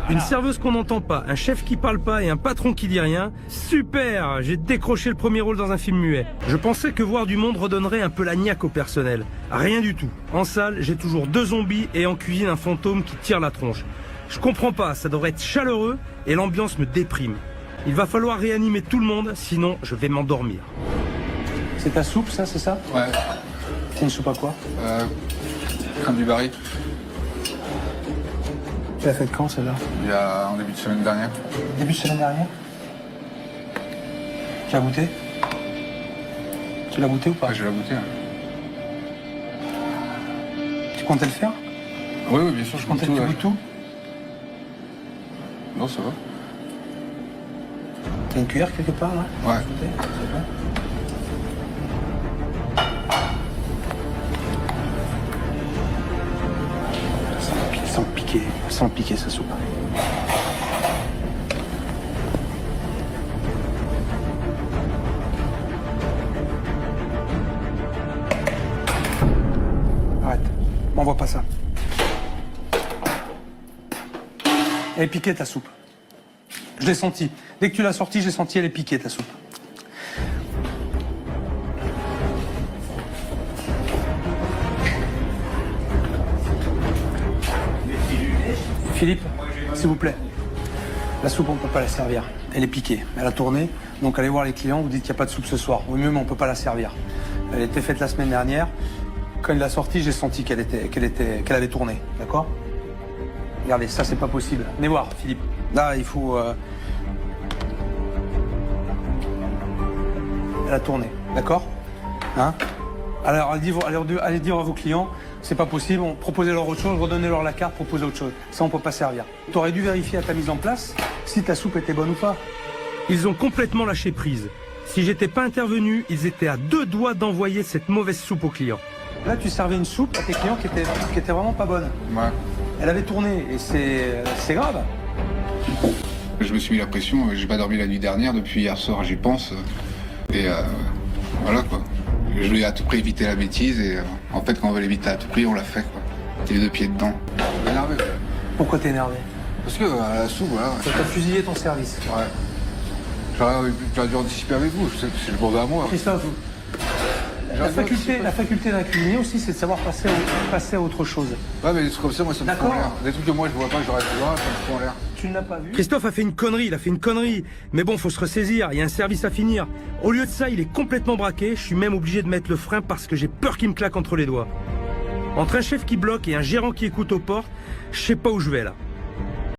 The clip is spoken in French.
Une serveuse qu'on n'entend pas, un chef qui parle pas et un patron qui dit rien. Super! J'ai décroché le premier rôle dans un film muet. Je pensais que voir du monde redonnerait un peu la niaque au personnel. Rien du tout. En salle, j'ai toujours 2 zombies et en cuisine un fantôme qui tire la tronche. Je comprends pas, ça devrait être chaleureux et l'ambiance me déprime. Il va falloir réanimer tout le monde, sinon je vais m'endormir. C'est ta soupe, ça, c'est ça? Ouais. C'est une soupe à quoi? Crème du Barry. Tu l'as faite quand, celle-là? Il y a en début de semaine dernière. Début de semaine dernière? Tu l'as goûté? Tu l'as goûté ou pas? Ouais, je vais la goûter. Ouais. Tu comptais le faire? Oui, bien sûr, je Tu goûte tout. goûtes tout? Non, ça va. T'as une cuillère quelque part, là? Ouais. Goûter, c'est bon. Sans piquer sa soupe. Arrête, m'envoie pas ça. Elle est piquée ta soupe. Je l'ai senti. Dès que tu l'as sortie, j'ai senti elle est piquée ta soupe. Philippe, s'il vous plaît. La soupe, on ne peut pas la servir. Elle est piquée. Elle a tourné. Donc allez voir les clients, vous dites qu'il n'y a pas de soupe ce soir. Ou mieux, mais on ne peut pas la servir. Elle était faite la semaine dernière. Quand il l'a sortie, j'ai senti qu'elle avait tourné. D'accord? Regardez, ça, c'est pas possible. Venez voir, Philippe. Là, il faut... Elle a tourné. D'accord? Hein? Alors, allez dire à vos clients, c'est pas possible, proposez-leur autre chose, redonnez-leur la carte, proposez autre chose. Ça, on peut pas servir. T'aurais dû vérifier à ta mise en place si ta soupe était bonne ou pas. Ils ont complètement lâché prise. Si j'étais pas intervenu, ils étaient à 2 doigts d'envoyer cette mauvaise soupe aux clients. Là, tu servais une soupe à tes clients qui était vraiment pas bonne. Ouais. Elle avait tourné et c'est grave. Je me suis mis la pression, j'ai pas dormi la nuit dernière, depuis hier soir j'y pense. Et voilà quoi. Je voulais à tout prix éviter la bêtise et en fait quand on veut l'éviter à tout prix, on l'a fait quoi. T'es les 2 pieds dedans. Je suis énervé. Pourquoi t'es énervé? Parce que la soupe, voilà. T'as fusillé ton service. Ouais. J'aurais dû anticiper avec vous, c'est le bon à moi. Christophe, la faculté d'un cuisinier aussi, c'est de savoir passer à autre chose. Ouais, mais des trucs comme ça, moi, ça me fout en D'accord. l'air. Des trucs que moi, je vois pas, j'aurais pu voir, ça me fout en l'air. Tu ne l'as pas vu? Christophe a fait une connerie, il a fait une connerie. Mais bon, faut se ressaisir, il y a un service à finir. Au lieu de ça, il est complètement braqué. Je suis même obligé de mettre le frein parce que j'ai peur qu'il me claque entre les doigts. Entre un chef qui bloque et un gérant qui écoute aux portes, je sais pas où je vais là.